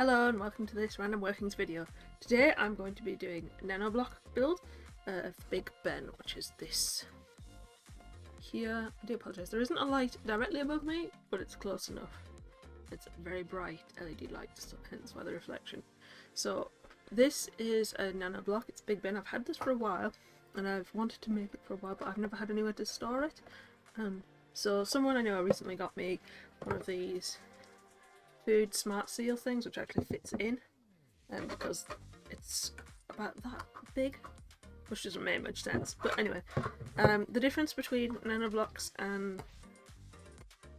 Hello and welcome to this random workings video. Today I'm going to be doing a nanoblock build of Big Ben, which is this here. I do apologise, there isn't a light directly above me, but it's close enough. It's a very bright LED light, so hence why the reflection. So this is a nanoblock, it's Big Ben. I've had this for a while and I've wanted to make it for a while, but I've never had anywhere to store it. So someone I know recently got me one of these food smart seal things, which actually fits in, because it's about that big, which doesn't make much sense. But anyway, the difference between Nanoblocks and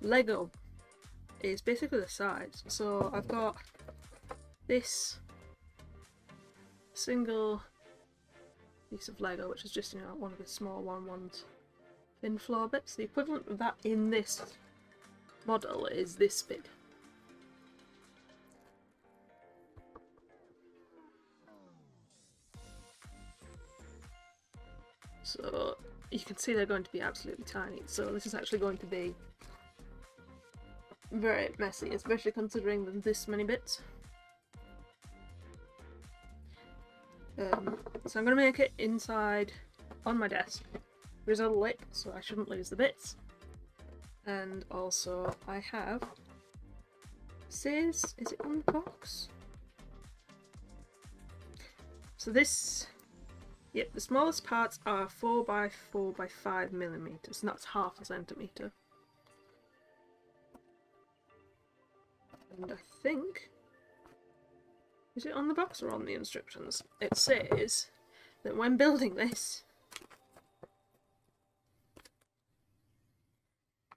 Lego is basically the size. So I've got this single piece of Lego, which is just, you know, one of the small ones thin floor bits. The equivalent of that in this model is this big. So you can see they're going to be absolutely tiny. So this is actually going to be very messy, especially considering there's this many bits. So I'm going to make it inside on my desk. There's a lip, so I shouldn't lose the bits. And also I have, is it on the box? So this, yep, the smallest parts are 4 by 4 by 5 millimeters, and that's half a centimeter. And I think, is it on the box or on the instructions? It says that when building this,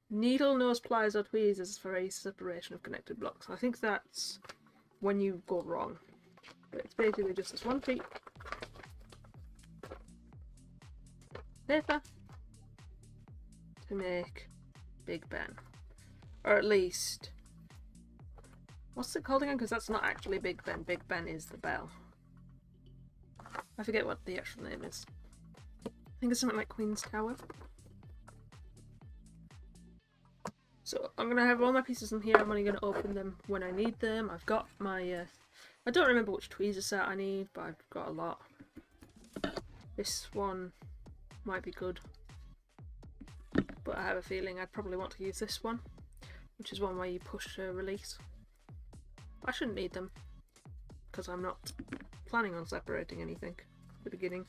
needle, nose pliers or tweezers for a separation of connected blocks. I think that's when you go wrong. But it's basically just this one sheet paper to make Big Ben. Or at least, what's it called again? Because that's not actually Big Ben. Big Ben is the bell. I forget what the actual name is. I think it's something like Queen's Tower. So I'm going to have all my pieces in here. I'm only going to open them when I need them. I've got my, I don't remember which tweezer set I need, but I've got a lot. This one might be good, but I have a feeling I'd probably want to use this one, which is one where you push to release. I shouldn't need them, because I'm not planning on separating anything at the beginning.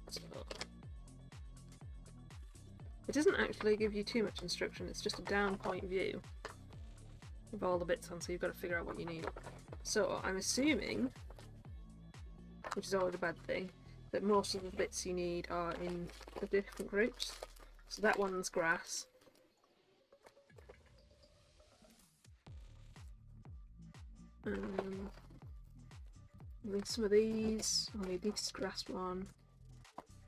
So it doesn't actually give you too much instruction, it's just a down point view with all the bits on, so you've got to figure out what you need. So I'm assuming, which is always a bad thing, that most of the bits you need are in the different groups. So that one's grass. I need some of these. I'll need this grass one.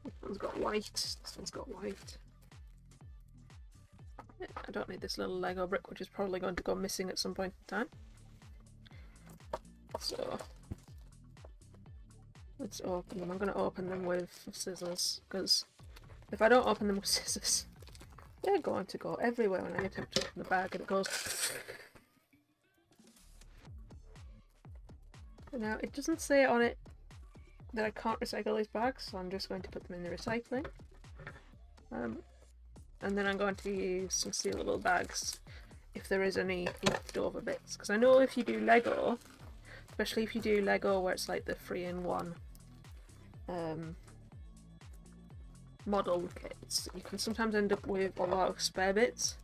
This one's got white. This one's got white. I don't need this little Lego brick, which is probably going to go missing at some point in time. So let's open them. I'm going to open them with scissors, because if I don't open them with scissors, they're going to go everywhere when I attempt to open the bag, and it goes. Now, it doesn't say on it that I can't recycle these bags, so I'm just going to put them in the recycling. And then I'm going to use some sealable bags if there is any leftover bits. Because I know if you do Lego, especially if you do Lego where it's like the 3-in-1 model kits, you can sometimes end up with a lot of spare bits.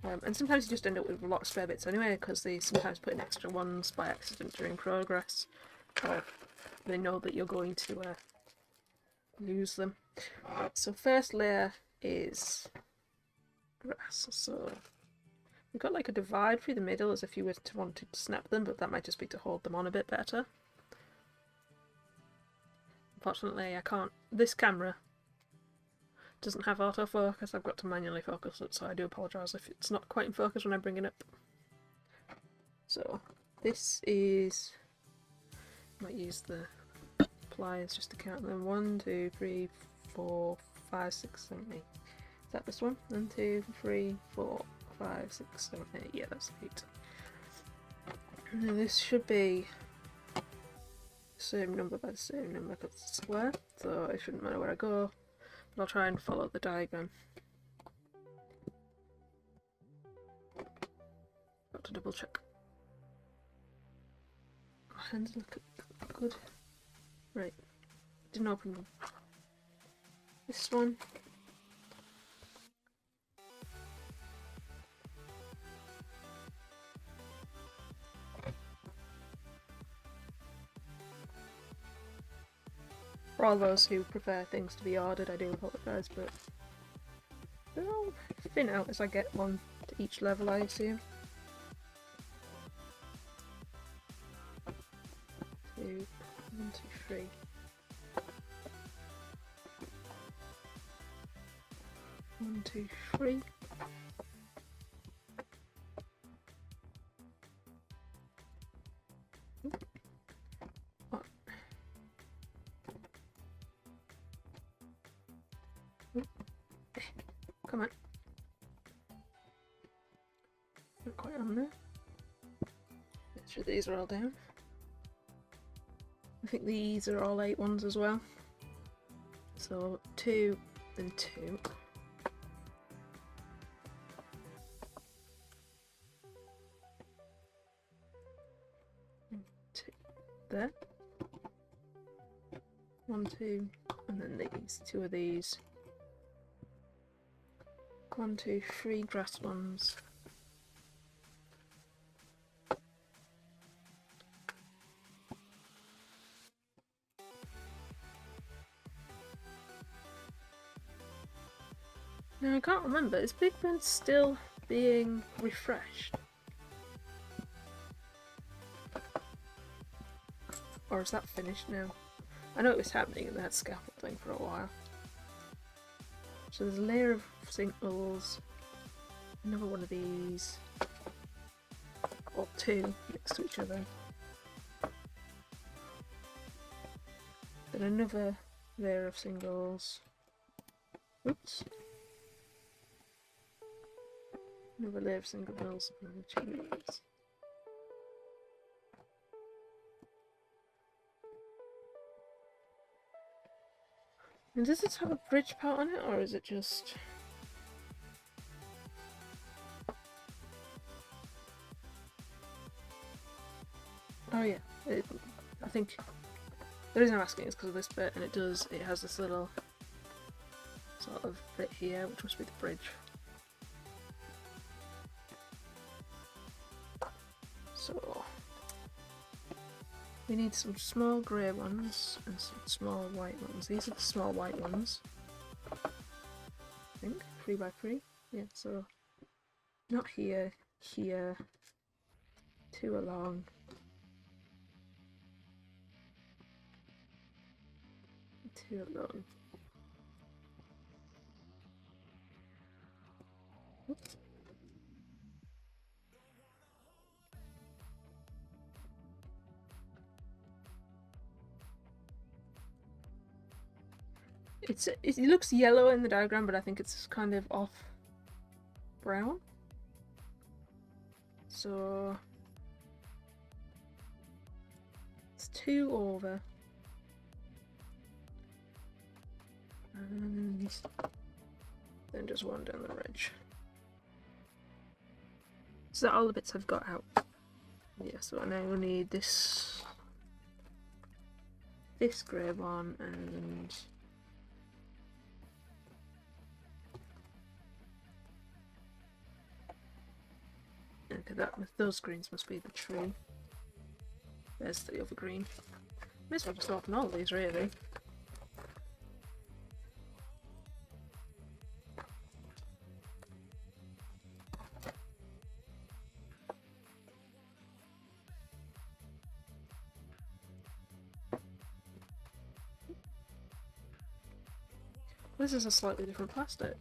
And sometimes you just end up with a lot of spare bits anyway, because they sometimes put in extra ones by accident during progress, or they know that you're going to lose them. So first layer is grass. So we've got like a divide through the middle as if you were to want to snap them, but that might just be to hold them on a bit better. Unfortunately, I can't. This camera doesn't have autofocus. I've got to manually focus it, so I do apologise if it's not quite in focus when I bring it up. So this is, I might use the pliers just to count them. 1, 2, 3, 4, 5, 6, 7, 8. Is that this one? 1, 2, 3, 4, 5, 6, 7, 8. Yeah, that's 8. And then this should be the same number by the same number because it's a square, so it shouldn't matter where I go, but I'll try and follow the diagram. Got to double check. My hands look good. Right, didn't open them. This one. For all those who prefer things to be ordered, I do apologise, but they'll thin out as I get one to each level, I assume. 2, 1, 2, 3. One, two, three. What? Come on. Not quite on there. Make sure these are all down. I think these are all 8 ones as well. So 2 and 2. There. 1, 2, and then these, 2 of these. 1, 2, 3 grass ones. Now I can't remember, is Big Ben still being refreshed? Or is that finished now? I know it was happening and they had scaffolding for a while. So there's a layer of sinkholes, another one of these, or 2 next to each other. Then another layer of sinkholes. Oops. Another layer of sinkholes and 2 layers. And does this have a bridge part on it, or is it just... Oh yeah, I think the reason I'm asking is because of this bit, and it has this little sort of bit here, which must be the bridge. So we need some small grey ones and some small white ones. These are the small white ones. I think 3 by 3. Yeah, so not here, here, 2 along. 2 along. Oops. It looks yellow in the diagram, but I think it's kind of off brown. So it's 2 over. And then just 1 down the ridge. Is that all the bits I've got out? Yeah, so I now need this grey one and okay, those greens must be the tree. There's the other green. May as well just open all these, really. This is a slightly different plastic.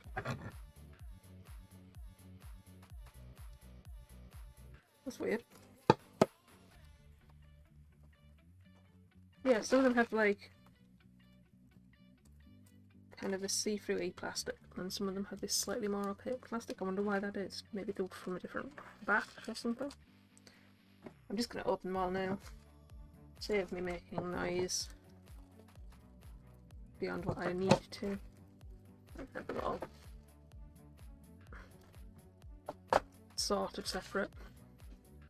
That's weird. Yeah, some of them have like kind of a see-through-y plastic, and some of them have this slightly more opaque plastic. I wonder why that is. Maybe they're from a different batch or something. I'm just going to open them all now. Save me making noise beyond what I need to. And have them all sort of separate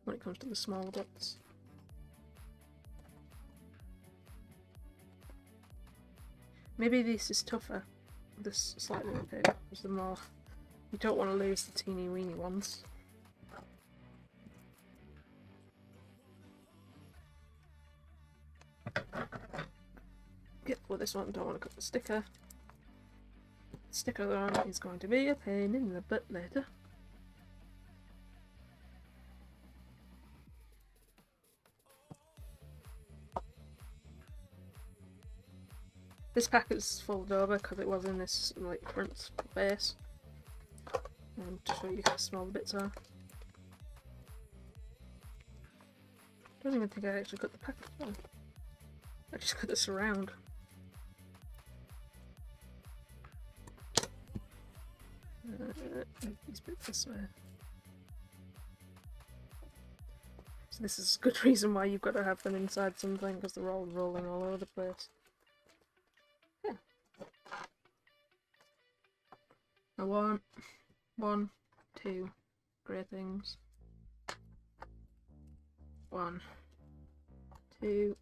when it comes to the small bits. Maybe this is tougher. This slightly bigger because the more you don't want to lose the teeny weeny ones. Yep, with this one, don't want to cut the sticker. The sticker on is going to be a pain in the butt later. This pack is folded over because it was in this like front base. To show you how small the bits are. I don't even think I actually cut the pack on. I just cut the surround. These bits this way. So this is a good reason why you've got to have them inside something, because they're all rolling all over the place. Yeah. I want 1, 2 grey things. 1, 2,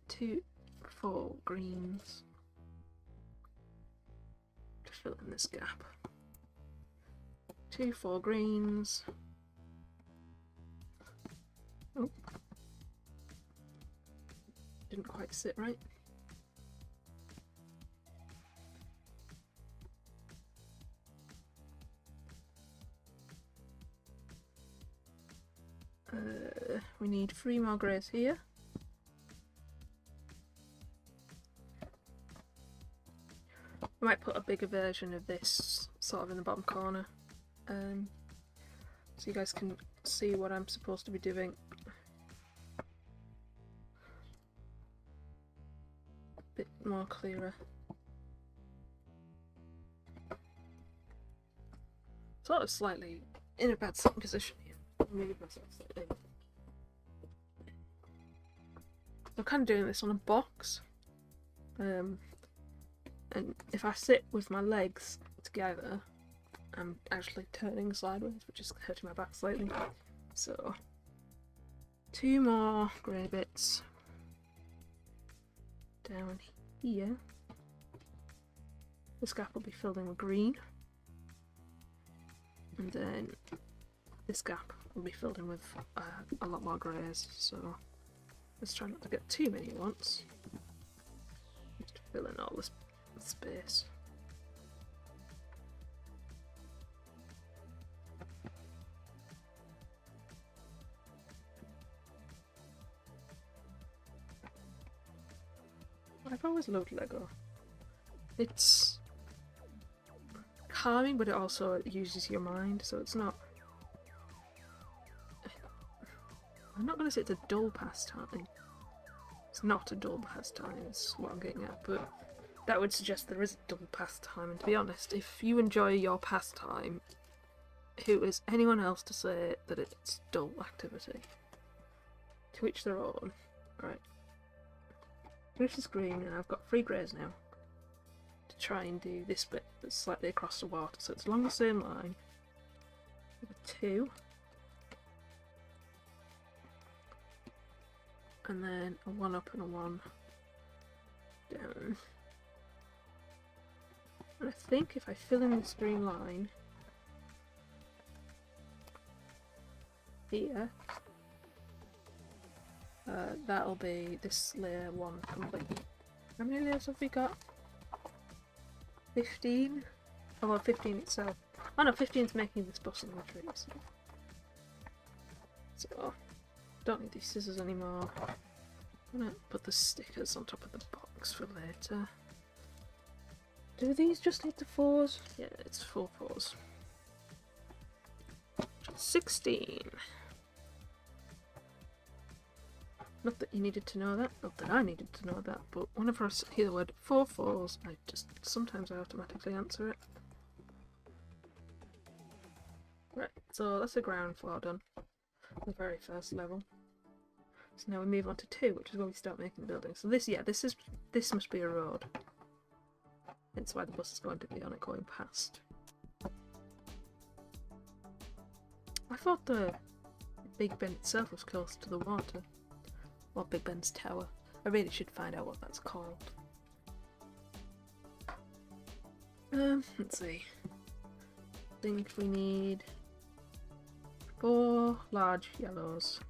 4 greens. Just fill in this gap. 2, 4 greens. Oh. Didn't quite sit right. We need 3 more greys here. I might put a bigger version of this sort of in the bottom corner, so you guys can see what I'm supposed to be doing. A bit more clearer. Sort of slightly in a bad sitting position here. Move myself slightly. I'm kind of doing this on a box, and if I sit with my legs together, I'm actually turning sideways, which is hurting my back slightly. So, 2 more grey bits down here. This gap will be filled in with green, and then this gap will be filled in with a lot more greys. So let's try not to get too many at once. Just to fill in all this space. I've always loved Lego. It's calming, but it also uses your mind, so it's not... I'm not going to say it's a dull pastime. It's not a dull pastime, is what I'm getting at, but that would suggest there is a dull pastime, and to be honest, if you enjoy your pastime, who is anyone else to say that it's dull activity? To each their own. Right. This is green, and I've got 3 greys now to try and do this bit that's slightly across the water, so it's along the same line. 2. And then a 1 up and a 1 down. And I think if I fill in this green line here, that'll be this layer 1 complete. How many layers have we got? 15? Oh well, 15 itself. Oh no, 15's making this bus in the trees. So, don't need these scissors anymore. I'm gonna put the stickers on top of the box for later. Do these just need the 4s? Yeah, it's 4 4s. 16. Not that you needed to know that, not that I needed to know that, but whenever I hear the word 4 4s, sometimes I automatically answer it. Right, so that's the ground floor done. The very first level. So now we move on to 2, which is where we start making the building. So this, yeah, this must be a road. Hence why the bus is going to be on it going past. I thought the Big Ben itself was close to the water. Or Big Ben's tower. I really should find out what that's called. Let's see. I think we need 4 large yellows.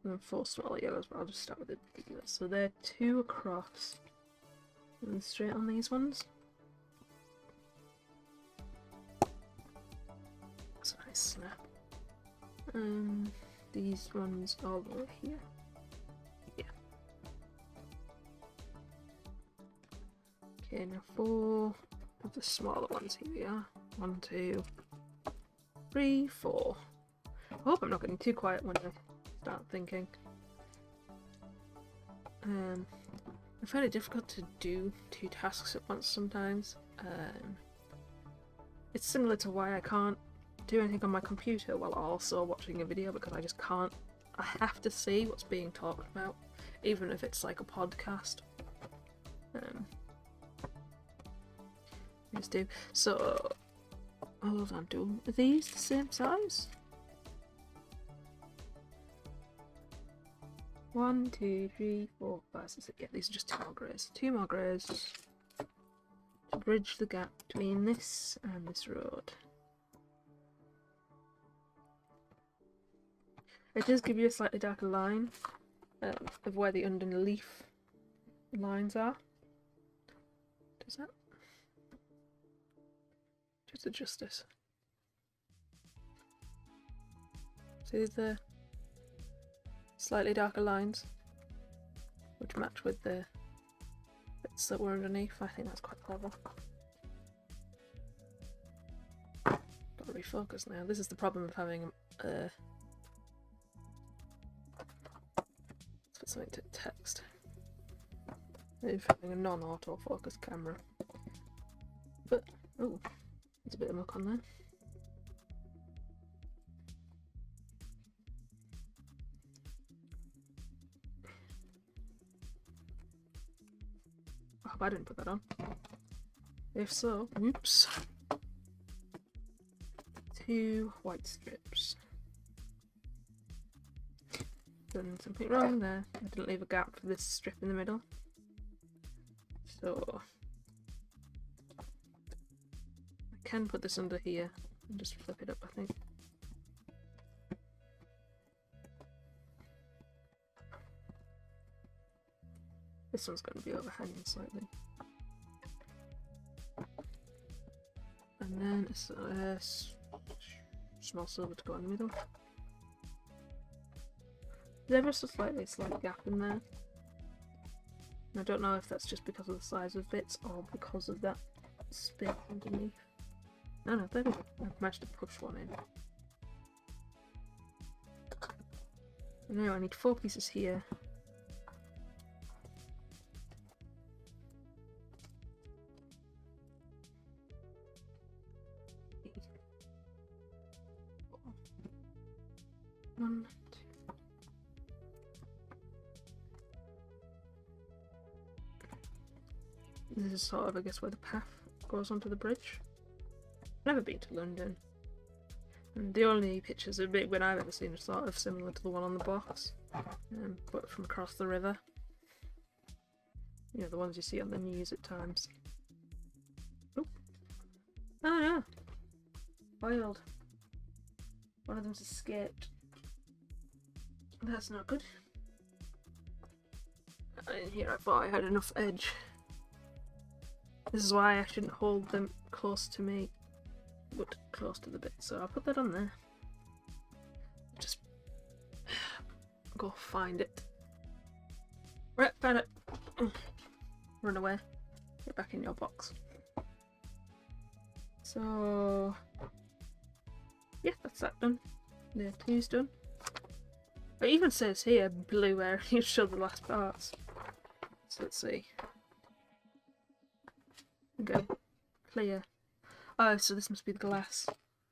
And 4 smaller yellows, but I'll just start with the big yellows. So they're 2 across. And straight on these ones. That's a nice snap. These ones all the way here. Yeah. Okay, now 4 of the smaller ones. Here we are. 1, 2, 3, 4. I hope I'm not getting too quiet when I start thinking. I find it difficult to do 2 tasks at once sometimes. It's similar to why I can't do anything on my computer while also watching a video, because I just can't. I have to see what's being talked about, even if it's like a podcast. Just do. So, hold on, are these the same size? 1, 2, 3, 4, 5, 6, 7. Yeah, these are just 2 more greys. 2 more greys to bridge the gap between this and this road. It does give you a slightly darker line of where the underleaf lines are. Does that? Just adjust this. See the slightly darker lines, which match with the bits that were underneath. I think that's quite clever. Gotta refocus now. This is the problem of having let's put something to text. Of having a non-autofocus camera. But oh, there's a bit of muck on there. I hope I didn't put that on. If so, whoops. 2 white strips. Done something wrong there. I didn't leave a gap for this strip in the middle. So I can put this under here and just flip it up, I think. This one's going to be overhanging slightly. And then a small silver to go in the middle. There's ever so slightly slight gap in there. And I don't know if that's just because of the size of bits or because of that space underneath. No, there we go. I've managed to push one in. And now I need 4 pieces here. One, 2. This is sort of, I guess, where the path goes onto the bridge. Never been to London. And the only pictures of Big Ben I've ever seen are sort of similar to the one on the box, but from across the river. You know, the ones you see on the news at times. Oop. Oh yeah. Wild. One of them's escaped. That's not good. In here I thought I had enough edge. This is why I shouldn't hold them close to me, but close to the bit. So I'll put that on there. Just go find it. Right, found it. Run away. Get back in your box. So yeah, that's that done. The 2's done. It even says here blue area to show the last parts. So let's see. Okay, clear. Oh, so this must be the glass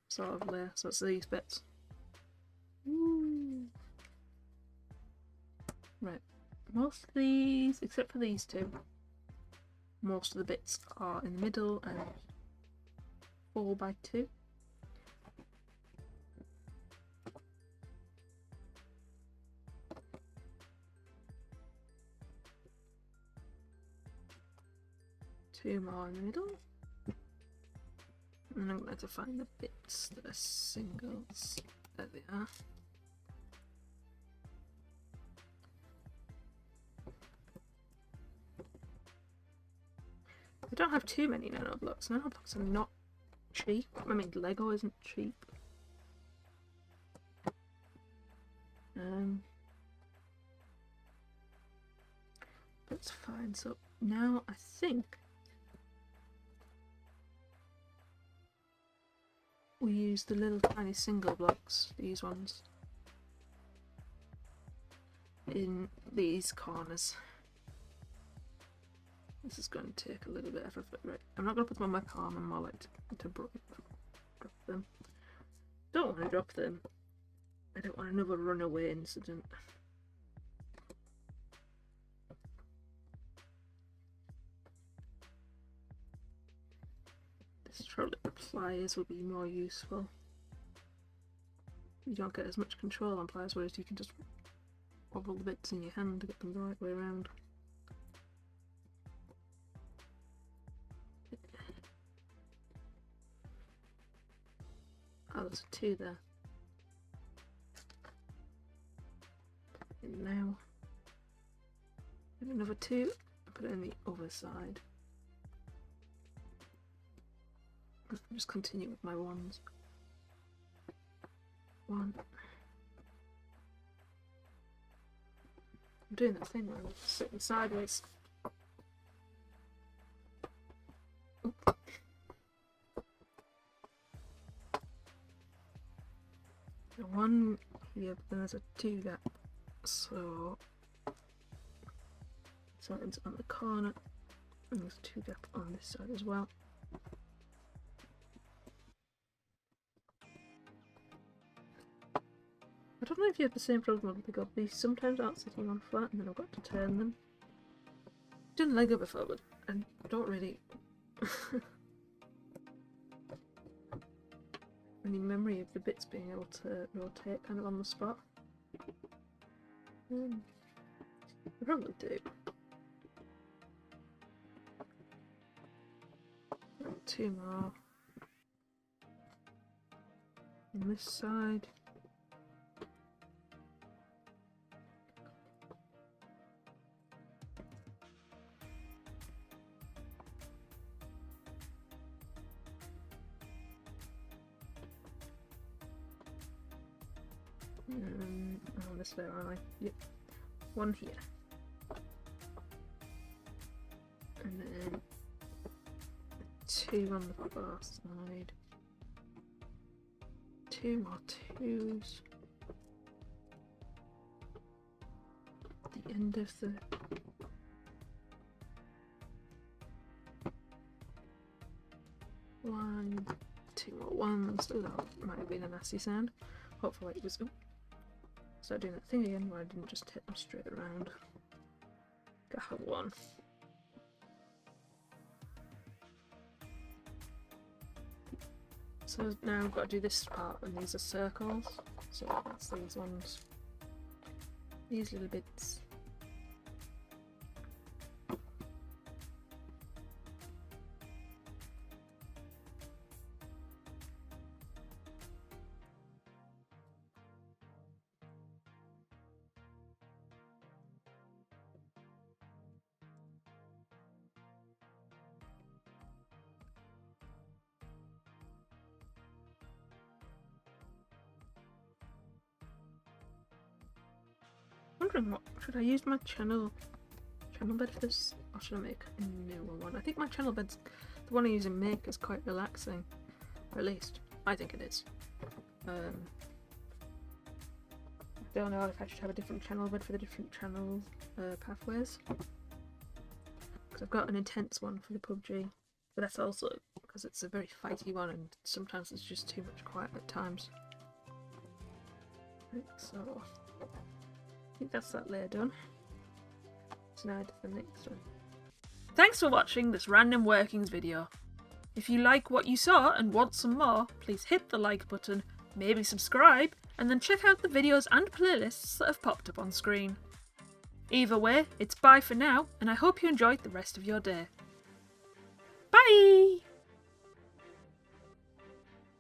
sort of layer. So it's these bits. Ooh. Right, most of these, except for these two, most of the bits are in the middle and 4x2. Two more in the middle. And I'm going to have to find the bits that are singles. There they are. I don't have too many Nanoblocks. Nanoblocks are not cheap. I mean, Lego isn't cheap. That's fine. So now I think we use the little tiny single blocks, these ones, in these corners. This is going to take a little bit of effort. Right, I'm not going to put them on my palm, I'm more like to drop them. Don't want to drop them. I don't want another runaway incident. This probably the pliers will be more useful. You don't get as much control on pliers, whereas you can just wobble the bits in your hand to get them the right way around. Oh, there's two there. And now, another two, put it on the other side. I'll just continue with my ones. One. I'm doing that thing where I'm sitting sideways. Oop. One here, but then there's a two gap, so it's on the corner, and there's a two gap on this side as well. I don't know if you have the same problem with Lego. These sometimes aren't sitting on flat, and then I've got to turn them. I've done Lego before, but I don't really any memory of the bits being able to rotate kind of on the spot. I probably do. Right, two more on this side. Oh, this way, aren't I? Yep. One here. And then two on the far side. Two more twos. At the end of the one, two more ones. Oh, that might have been a nasty sound. Hopefully it was. Oh, start doing that thing again where I didn't just hit them straight around. Gotta have one. So now I've got to do this part, and these are circles. So that's these ones. These little bits. Wondering what should I use my channel bed for this, or should I make a newer one? I think my channel bed's the one I use in Make is quite relaxing, or at least I think it is. I don't know if I should have a different channel bed for the different channel pathways, because I've got an intense one for the PUBG, but that's also because it's a very fighty one and sometimes it's just too much quiet at times. Right, so I think that's that layer done. So now to the next one. Thanks for watching this random workings video. If you like what you saw and want some more, please hit the like button, maybe subscribe, and then check out the videos and playlists that have popped up on screen. Either way, it's bye for now, and I hope you enjoyed the rest of your day. Bye!